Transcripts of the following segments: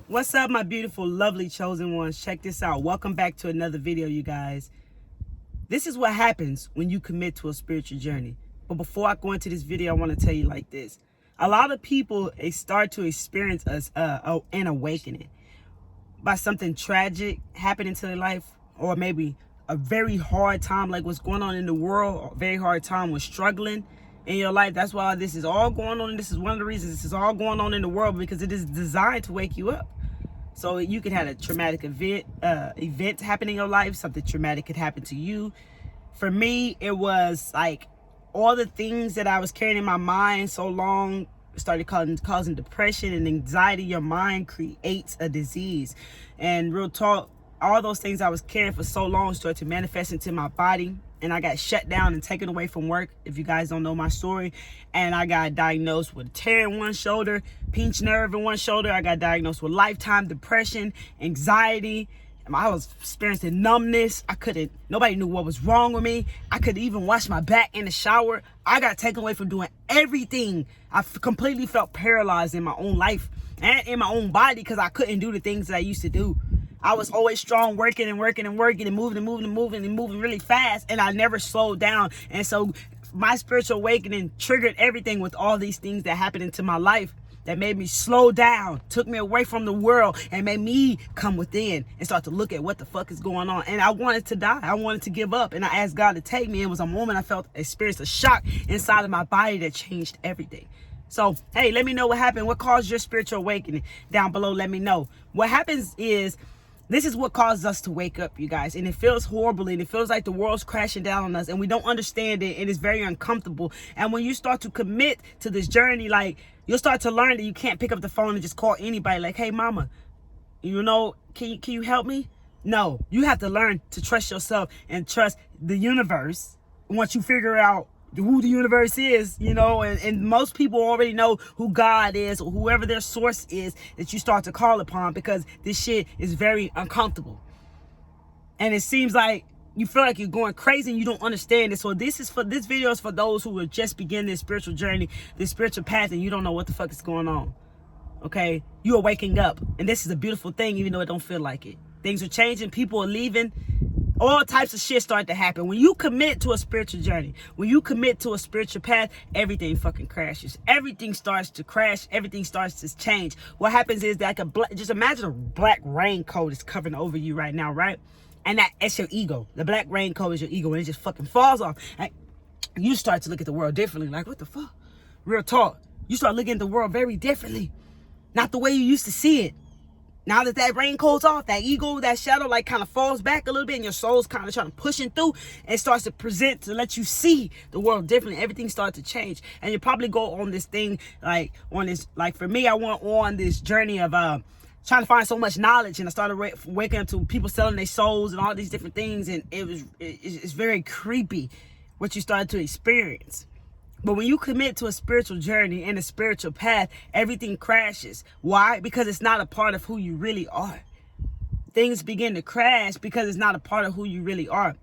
What's up, my beautiful, lovely, chosen ones? Check this out. Welcome back to another video, you guys. This is what happens when you commit to a spiritual journey. But before I go into this video, I want to tell you like this. A lot of people start to experience an awakening by something tragic happening to their life, or maybe a very hard time, like what's going on in the world, a very hard time with struggling in your life. That's why this is all going on. This is one of the reasons this is all going on in the world, because it is designed to wake you up. So you could have a traumatic event happen in your life. Something traumatic could happen to you. For me, it was like all the things that I was carrying in my mind so long started causing depression and anxiety. Your mind creates a disease. And real talk, all those things I was carrying for so long started to manifest into my body. And I got shut down and taken away from work, if you guys don't know my story. And I got diagnosed with a tear in one shoulder, pinched nerve in one shoulder. I got diagnosed with lifetime depression, anxiety. I was experiencing numbness. Nobody knew what was wrong with me. I couldn't even wash my back in the shower. I got taken away from doing everything. I completely felt paralyzed in my own life and in my own body, because I couldn't do the things that I used to do. I was always strong, working and moving really fast, and I never slowed down. And so my spiritual awakening triggered everything with all these things that happened into my life that made me slow down, took me away from the world, and made me come within and start to look at what the fuck is going on. And I wanted to die. I wanted to give up. And I asked God to take me. It was a moment I experienced a shock inside of my body that changed everything. So, hey, let me know what happened. What caused your spiritual awakening? Down below, let me know. What happens is, this is what causes us to wake up, you guys. And it feels horribly, and it feels like the world's crashing down on us, and we don't understand it, and it's very uncomfortable. And when you start to commit to this journey, like, you'll start to learn that you can't pick up the phone and just call anybody like, hey, mama, can you help me? No, you have to learn to trust yourself and trust the universe. Once you figure out who the universe is, and most people already know who God is, or whoever their source is that you start to call upon, because this shit is very uncomfortable. And it seems like you feel like you're going crazy and you don't understand it. So this video is for those who are just beginning this spiritual journey, this spiritual path, and you don't know what the fuck is going on. Okay? You are waking up, and this is a beautiful thing, even though it don't feel like it. Things are changing, people are leaving. All types of shit start to happen. When you commit to a spiritual journey, when you commit to a spiritual path, everything fucking crashes. Everything starts to crash. Everything starts to change. What happens is that just imagine a black raincoat is covering over you right now, right? And that's your ego. The black raincoat is your ego, and it just fucking falls off. And you start to look at the world differently. Like, what the fuck? Real talk. You start looking at the world very differently. Not the way you used to see it. Now that raincoat's off, that ego, that shadow, like, kind of falls back a little bit, and your soul's kind of trying to push it through, and it starts to present to let you see the world differently. Everything starts to change, and you probably go on this thing, for me, I went on this journey of trying to find so much knowledge, and I started waking up to people selling their souls and all these different things, and it's very creepy what you started to experience. But when you commit to a spiritual journey and a spiritual path, everything crashes. Why? Because it's not a part of who you really are. Things begin to crash because it's not a part of who you really are.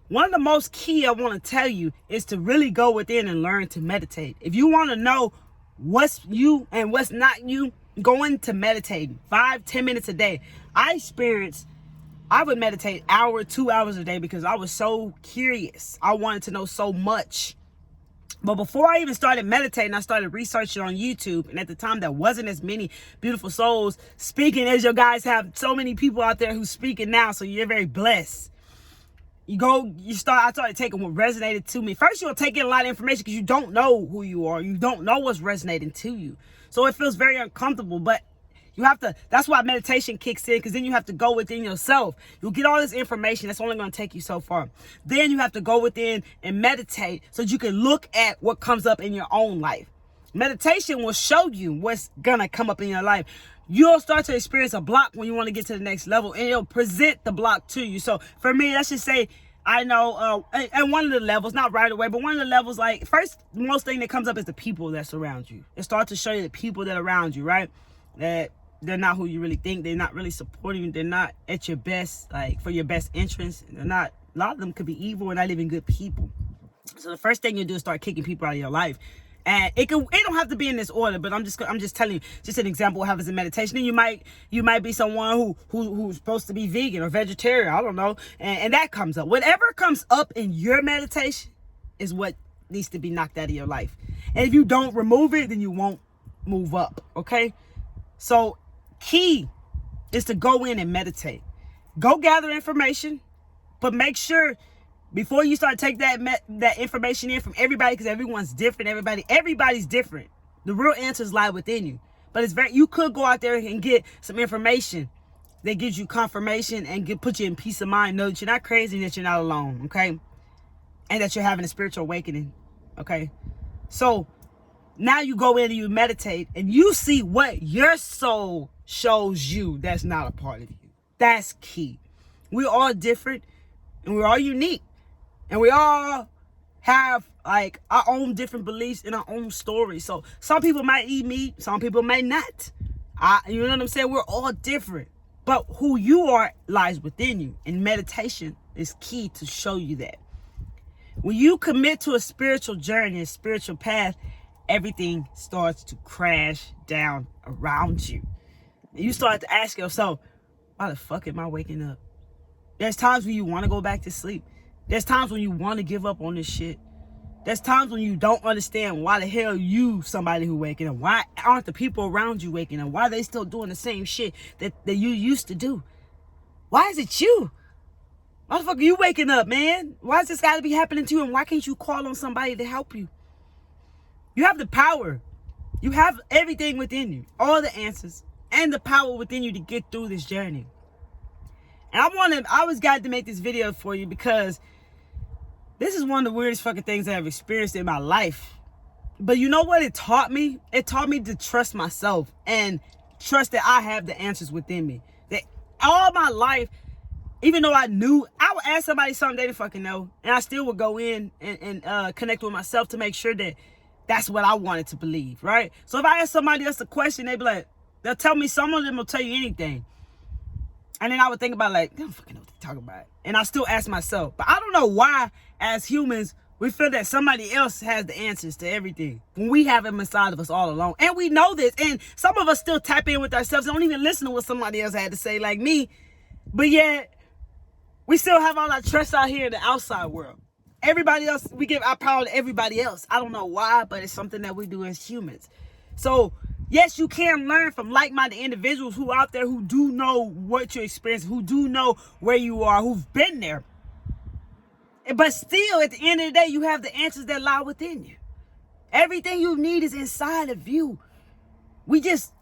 One of the most key I want to tell you is to really go within and learn to meditate. If you want to know what's you and what's not you, go into meditating 5-10 minutes a day. I would meditate 2 hours a day, because I was so curious. I wanted to know so much. But before I even started meditating, I started researching on YouTube. And at the time, there wasn't as many beautiful souls speaking as you guys have. So many people out there who's speaking now. So you're very blessed. I started taking what resonated to me. First, you'll take in a lot of information because you don't know who you are. You don't know what's resonating to you. So it feels very uncomfortable. But that's why meditation kicks in, because then you have to go within yourself. You'll get all this information that's only going to take you so far. Then you have to go within and meditate so that you can look at what comes up in your own life. Meditation will show you what's going to come up in your life. You'll start to experience a block when you want to get to the next level, and it'll present the block to you. So for me, let's just say, I know, and one of the levels, not right away, but one of the levels, like, first, most thing that comes up is the people that surround you. It starts to show you the people that are around you, right? That they're not who you really think. They're not really supporting you. They're not at your best, like, for your best interest. A lot of them could be evil and not even good people. So the first thing you do is start kicking people out of your life. And it don't have to be in this order, but I'm just telling you, just an example of how it's in meditation. And you might be someone who's supposed to be vegan or vegetarian, I don't know, and that comes up. Whatever comes up in your meditation is what needs to be knocked out of your life. And if you don't remove it, then you won't move up. Okay? So key is to go in and meditate. Go gather information, but make sure before you start take that information in from everybody, because everyone's different. Everybody's different. The real answers lie within you. But you could go out there and get some information that gives you confirmation and put you in peace of mind. Know that you're not crazy and that you're not alone. Okay, and that you're having a spiritual awakening. Okay, so now you go in and you meditate and you see what your soul shows you that's not a part of you. That's key. We're all different and we're all unique. And we all have like our own different beliefs and our own stories. So some people might eat meat, some people may not. You know what I'm saying? We're all different. But who you are lies within you. And meditation is key to show you that. When you commit to a spiritual journey, a spiritual path, everything starts to crash down around you. And you start to ask yourself, why the fuck am I waking up? There's times when you want to go back to sleep. There's times when you want to give up on this shit. There's times when you don't understand why the hell you somebody who waking up. Why aren't the people around you waking up? Why are they still doing the same shit that you used to do? Why is it you? Motherfucker, you waking up, man. Why does this got to be happening to you? And why can't you call on somebody to help you? You have the power. You have everything within you. All the answers and the power within you to get through this journey. And I always got to make this video for you because this is one of the weirdest fucking things I've experienced in my life. But you know what it taught me? It taught me to trust myself and trust that I have the answers within me. That all my life, even though I knew, I would ask somebody something they didn't fucking know. And I still would go in and connect with myself to make sure that that's what I wanted to believe, right? So if I ask somebody else a question, they'll tell me, some of them will tell you anything. And then I would think about they don't fucking know what they're talking about. And I still ask myself. But I don't know why, as humans, we feel that somebody else has the answers to everything when we have them inside of us all along. And we know this. And some of us still tap in with ourselves and don't even listen to what somebody else had to say, like me. But yet, we still have all our trust out here in the outside world. Everybody else, we give our power to everybody else. I don't know why, but it's something that we do as humans. So, yes, you can learn from like-minded individuals who out there who do know what you're experiencing, who do know where you are, who've been there. But still, at the end of the day, you have the answers that lie within you. Everything you need is inside of you. We just,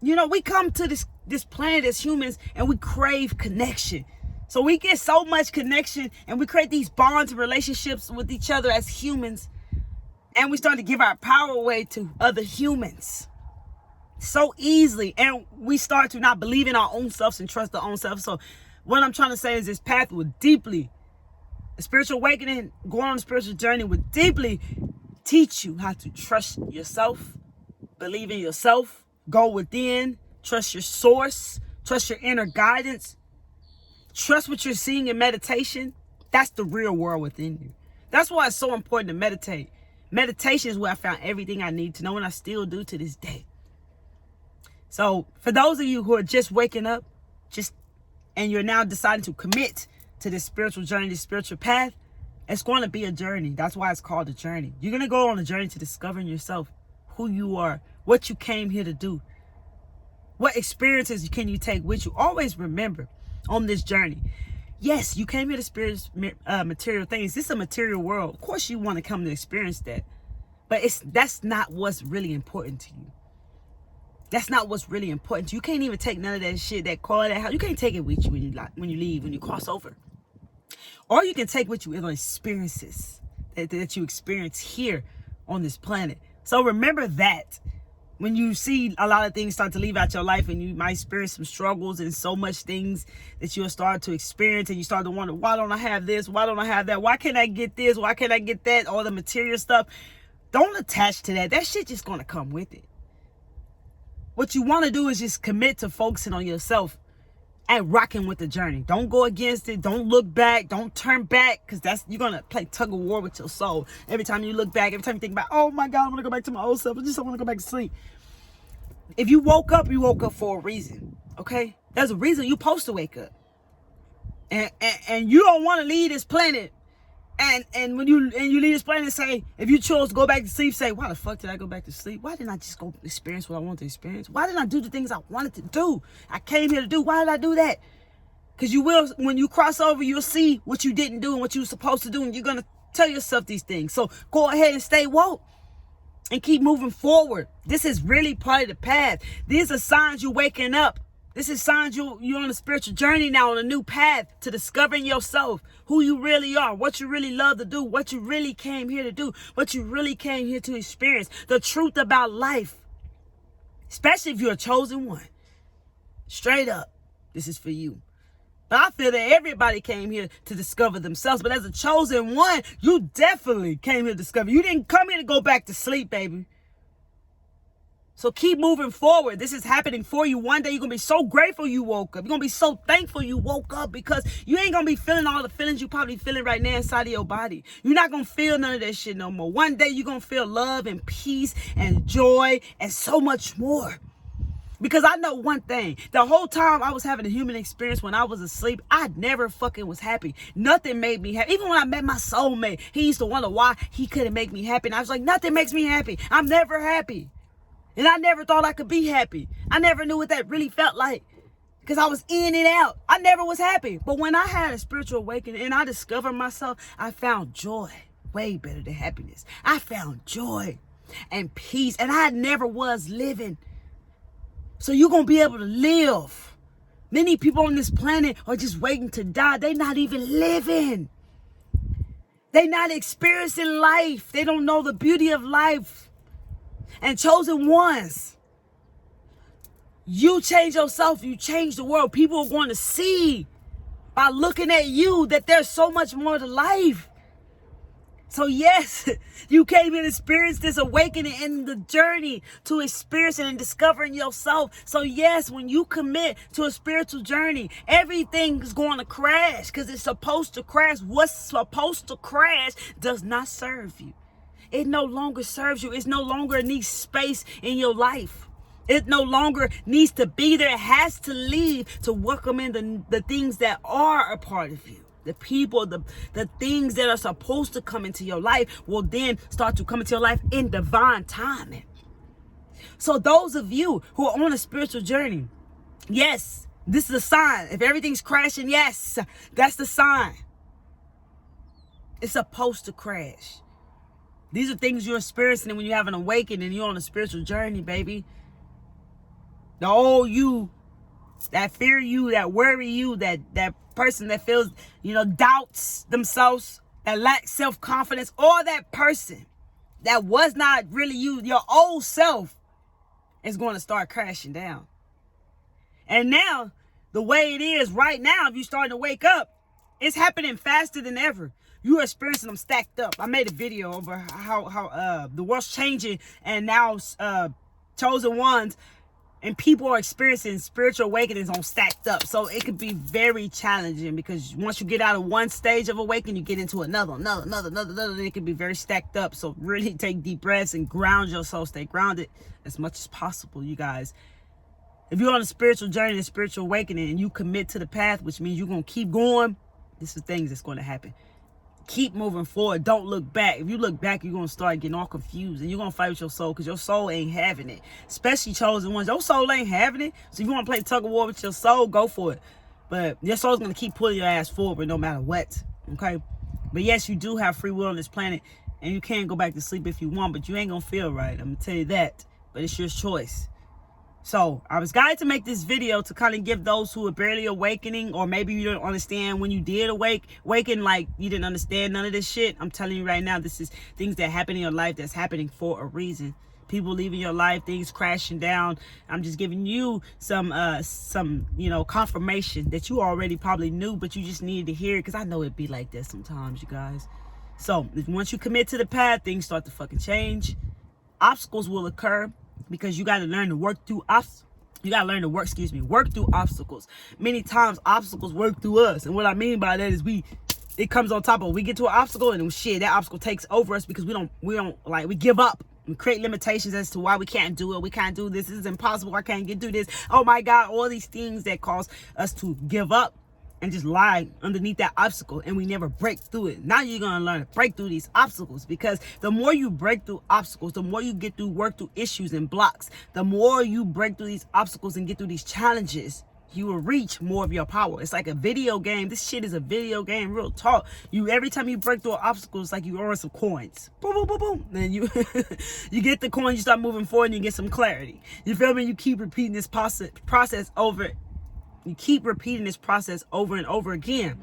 we come to this planet as humans and we crave connection. So we get so much connection and we create these bonds and relationships with each other as humans. And we start to give our power away to other humans so easily. And we start to not believe in our own selves and trust our own selves. So what I'm trying to say is this path will deeply, a spiritual awakening, going on a spiritual journey will deeply teach you how to trust yourself, believe in yourself, go within, trust your source, trust your inner guidance, trust what you're seeing in meditation. That's the real world within you. That's why it's so important to meditate. Meditation is where I found everything I need to know, and I still do to this day. So for those of you who are just waking up, and you're now deciding to commit to this spiritual journey, this spiritual path, it's going to be a journey. That's why it's called a journey. You're going to go on a journey to discovering yourself, who you are, what you came here to do. What experiences can you take with you? Always remember on this journey, yes, you came here to experience material things. This is a material world. Of course you want to come to experience that. But that's not what's really important to you. That's not what's really important. You can't even take none of that shit, that car, that house. You can't take it with you when you leave, when you cross over. Or you can take with you the experiences that you experience here on this planet. So remember that when you see a lot of things start to leave out your life and you might experience some struggles and so much things that you'll start to experience, and you start to wonder, why don't I have this? Why don't I have that? Why can't I get this? Why can't I get that? All the material stuff. Don't attach to that. That shit just going to come with it. What you want to do is just commit to focusing on yourself and rocking with the journey. Don't go against it. Don't look back. Don't turn back, because you're going to play tug of war with your soul. Every time you look back, every time you think about, oh my God, I want to go back to my old self. I want to go back to sleep. If you woke up for a reason, okay? There's a reason you're supposed to wake up. And you don't want to leave this planet. And when you leave this planet and say, if you chose to go back to sleep, say, why the fuck did I go back to sleep? Why didn't I just go experience what I wanted to experience? Why didn't I do the things I wanted to do? I came here to do. Why did I do that? Because you will, when you cross over, you'll see what you didn't do and what you were supposed to do. And you're going to tell yourself these things. So go ahead and stay woke and keep moving forward. This is really part of the path. These are signs you're waking up. This is signs you're on a spiritual journey now, on a new path to discovering yourself, who you really are, what you really love to do, what you really came here to do, what you really came here to experience, the truth about life, especially if you're a chosen one. Straight up, this is for you. But I feel that everybody came here to discover themselves. But as a chosen one, you definitely came here to discover. You didn't come here to go back to sleep, baby. So keep moving forward. This is happening for you. One day you're going to be so grateful you woke up. You're going to be so thankful you woke up, because you ain't going to be feeling all the feelings you probably feeling right now inside of your body. You're not going to feel none of that shit no more. One day you're going to feel love and peace and joy and so much more. Because I know one thing. The whole time I was having a human experience when I was asleep, I never fucking was happy. Nothing made me happy. Even when I met my soulmate, he used to wonder why he couldn't make me happy. And I was like, nothing makes me happy. I'm never happy. And I never thought I could be happy. I never knew what that really felt like, because I was in and out. I never was happy. But when I had a spiritual awakening and I discovered myself, I found joy. Way better than happiness. I found joy and peace. And I never was living. So you're going to be able to live. Many people on this planet are just waiting to die. They're not even living. They're not experiencing life. They don't know the beauty of life. And chosen ones, you change yourself, you change the world. People are going to see by looking at you that there's so much more to life. So yes, you came and experienced this awakening in the journey to experiencing and discovering yourself. So yes, when you commit to a spiritual journey, everything is going to crash, because it's supposed to crash. What's supposed to crash does not serve you. It no longer serves you. It no longer needs space in your life. It no longer needs to be there. It has to leave to welcome in the things that are a part of you. The people, the things that are supposed to come into your life will then start to come into your life in divine timing. So those of you who are on a spiritual journey, yes, this is a sign. If everything's crashing, yes, that's the sign. It's supposed to crash. These are things you're experiencing when you have an awakening and you're on a spiritual journey, baby. The old you, that fear you, that worry you, that person that feels, doubts themselves, that lacks self-confidence, or that person that was not really you, your old self, is going to start crashing down. And now, the way it is right now, if you're starting to wake up, it's happening faster than ever. You are experiencing them stacked up. I made a video over how the world's changing, and now chosen ones and people are experiencing spiritual awakenings on stacked up. So it could be very challenging, because once you get out of one stage of awakening, you get into another, and it can be very stacked up. So really take deep breaths and ground yourself. Stay grounded as much as possible, you guys. If you're on a spiritual journey, a spiritual awakening, and you commit to the path, which means you're going to keep going, this is things that's going to happen. Keep moving forward. Don't look back. If you look back, you're going to start getting all confused, and you're going to fight with your soul, because your soul ain't having it. Especially chosen ones. Your soul ain't having it. So if you want to play tug of war with your soul, go for it. But your soul's going to keep pulling your ass forward no matter what. Okay? But yes, you do have free will on this planet, and you can go back to sleep if you want, but you ain't going to feel right. I'm going to tell you that. But it's your choice. So I was guided to make this video to kind of give those who are barely awakening, or maybe you don't understand when you did awaken, like you didn't understand none of this shit. I'm telling you right now, this is things that happen in your life that's happening for a reason. People leaving your life, things crashing down. I'm just giving you some confirmation that you already probably knew, but you just needed to hear it, because I know it'd be like that sometimes, you guys. So once you commit to the path, things start to fucking change. Obstacles will occur, because you got to learn to work through obstacles. You gotta learn to work through obstacles. Many times obstacles work through us. And what I mean by that is it comes on top of, we get to an obstacle and shit, that obstacle takes over us because we give up. We create limitations as to why we can't do it. We can't do this. This is impossible. I can't get through this. Oh my God. All these things that cause us to give up and just lie underneath that obstacle, and we never break through it. Now you're going to learn to break through these obstacles, because the more you break through obstacles, the more you work through issues and blocks, the more you break through these obstacles and get through these challenges, you will reach more of your power. It's like a video game. This shit is a video game, real talk. Every time you break through an obstacle, it's like you earn some coins. Boom, boom, boom, boom. Then you you get the coin, you start moving forward, and you get some clarity. You feel me? You keep repeating this process over. You keep repeating this process over and over again.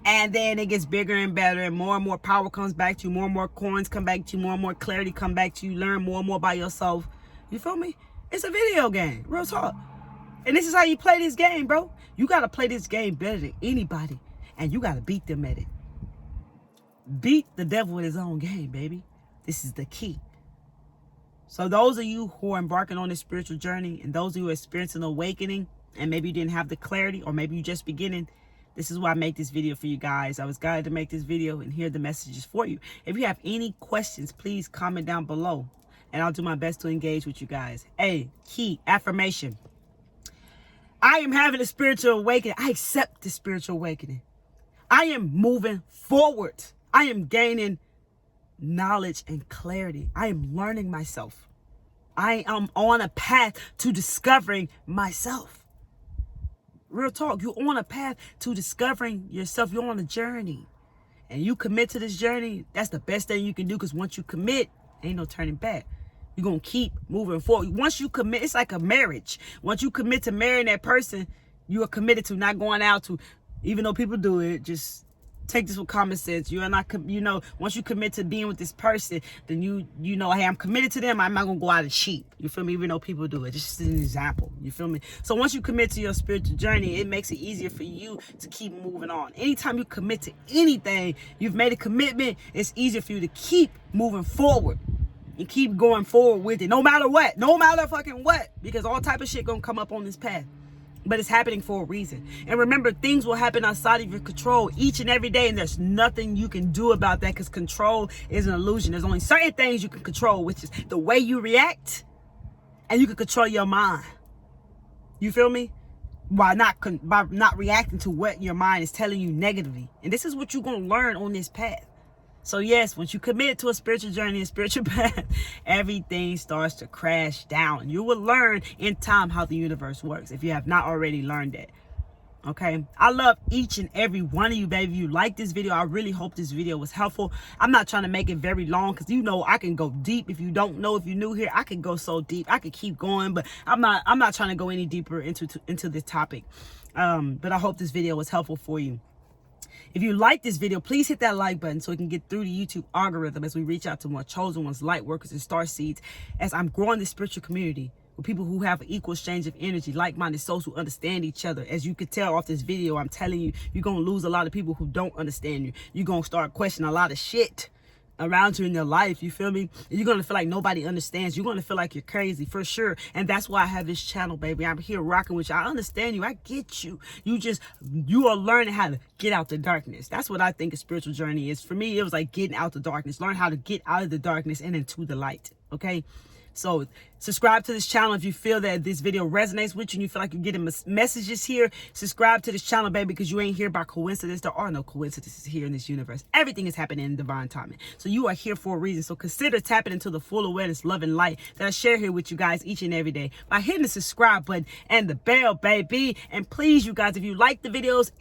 And then it gets bigger and better, and more power comes back to you. More and more coins come back to you. More and more clarity come back to you. You learn more and more by yourself. You feel me? It's a video game. Real talk. And this is how you play this game, bro. You got to play this game better than anybody. And you got to beat them at it. Beat the devil at his own game, baby. This is the key. So those of you who are embarking on this spiritual journey, and those of you who are experiencing awakening, and maybe you didn't have the clarity, or maybe you just beginning, this is why I make this video for you guys. I was guided to make this video, and here are the messages for you. If you have any questions, please comment down below, and I'll do my best to engage with you guys. A key affirmation: I am having a spiritual awakening. I accept the spiritual awakening. I am moving forward. I am gaining knowledge and clarity. I am learning myself. I am on a path to discovering myself. Real talk, you're on a path to discovering yourself. You're on a journey, and you commit to this journey. That's the best thing you can do, because once you commit, ain't no turning back. You're going to keep moving forward. Once you commit, it's like a marriage. Once you commit to marrying that person, you are committed to not going out to, even though people do it, just take this with common sense. You are not, once you commit to being with this person, then you know, hey, I'm committed to them. I'm not going to go out and cheat. You feel me? Even though people do it. Just an example. You feel me? So once you commit to your spiritual journey, it makes it easier for you to keep moving on. Anytime you commit to anything, you've made a commitment, it's easier for you to keep moving forward. And keep going forward with it, no matter what, no matter fucking what, because all type of shit gonna come up on this path. But it's happening for a reason. And remember, things will happen outside of your control each and every day, and there's nothing you can do about that, because control is an illusion. There's only certain things you can control, which is the way you react, and you can control your mind. You feel me? By not reacting to what your mind is telling you negatively. And this is what you're gonna learn on this path. So yes, once you commit to a spiritual journey, a spiritual path, everything starts to crash down. You will learn in time how the universe works, if you have not already learned that. Okay, I love each and every one of you, baby. If you like this video, I really hope this video was helpful. I'm not trying to make it very long, because I can go deep. If you don't know, if you're new here, I can go so deep. I could keep going, but I'm not trying to go any deeper into this topic. But I hope this video was helpful for you. If you like this video, please hit that like button so it can get through the YouTube algorithm as we reach out to more chosen ones, light workers, and star seeds, as I'm growing this spiritual community with people who have an equal exchange of energy, like-minded souls who understand each other. As you could tell off this video, I'm telling you, you're going to lose a lot of people who don't understand you. You're going to start questioning a lot of shit around you in your life. You feel me? You're going to feel like nobody understands. You're going to feel like you're crazy, for sure. And that's why I have this channel, baby. I'm here rocking with you. I understand you. I get you. You are learning how to get out the darkness. That's what I think a spiritual journey is. For me, it was like getting out the darkness. Learn how to get out of the darkness and into the light. Okay? So subscribe to this channel if you feel that this video resonates with you and you feel like you're getting messages here. Subscribe to this channel, baby, because you ain't here by coincidence. There are no coincidences here in this universe. Everything is happening in divine timing. So you are here for a reason. So consider tapping into the full awareness, love, and light that I share here with you guys each and every day by hitting the subscribe button and the bell, baby. And please, you guys, if you like the videos,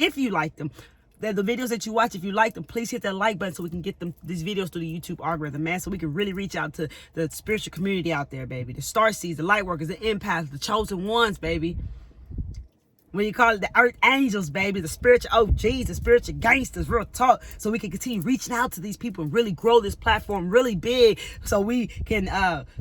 the videos that you watch, if you like them, please hit that like button so we can get these videos through the YouTube algorithm, man, so we can really reach out to the spiritual community out there, baby. The star seeds, the light workers, the empaths, the chosen ones, baby. When you call it the earth angels, baby, the spiritual OGs, the spiritual gangsters, real talk, so we can continue reaching out to these people and really grow this platform really big, so we can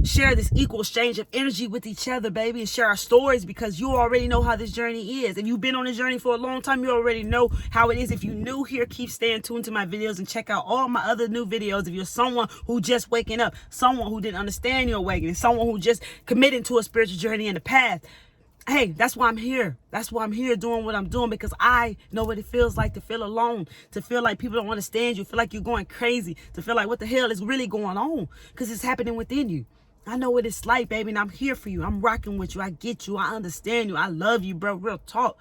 share this equal exchange of energy with each other, baby, and share our stories, because you already know how this journey is. If you've been on this journey for a long time, you already know how it is. If you're new here, keep staying tuned to my videos and check out all my other new videos. If you're someone who just waking up, someone who didn't understand your awakening, someone who just committed to a spiritual journey in the path, Hey, that's why I'm here. That's why I'm here doing what I'm doing, because I know what it feels like to feel alone, to feel like people don't understand you, feel like you're going crazy, to feel like what the hell is really going on, because it's happening within you. I know what it's like, baby, and I'm here for you. I'm rocking with you. I get you. I understand you. I love you, bro. Real talk.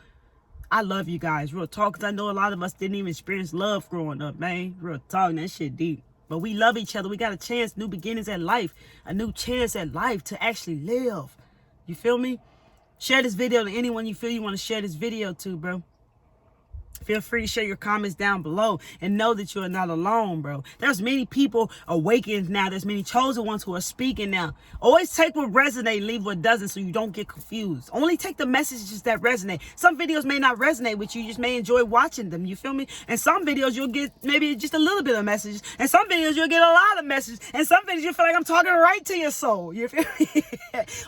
I love you guys. Real talk, because I know a lot of us didn't even experience love growing up, man. Real talk. That shit deep. But we love each other. We got a chance, new beginnings at life, a new chance at life to actually live. You feel me? Share this video to anyone you feel you want to share this video to, bro. Feel free to share your comments down below and know that you are not alone, bro. There's many people awakened now. There's many chosen ones who are speaking now. Always take what resonates, leave what doesn't, so you don't get confused. Only take the messages that resonate. Some videos may not resonate with you. You just may enjoy watching them. You feel me? And some videos you'll get maybe just a little bit of messages. And some videos you'll get a lot of messages. And some videos you feel like I'm talking right to your soul. You feel me?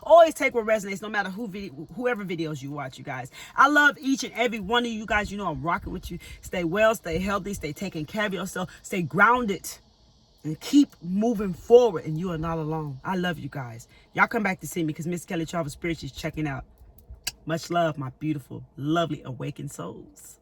Always take what resonates, no matter whoever videos you watch, you guys. I love each and every one of you guys. You know I'm rocking with you. Stay well, stay healthy, stay taking care of yourself, stay grounded, and keep moving forward. And you are not alone. I love you guys. Y'all come back to see me, because Miss Kelly Travel Spirits is checking out. Much love, my beautiful, lovely, awakened souls.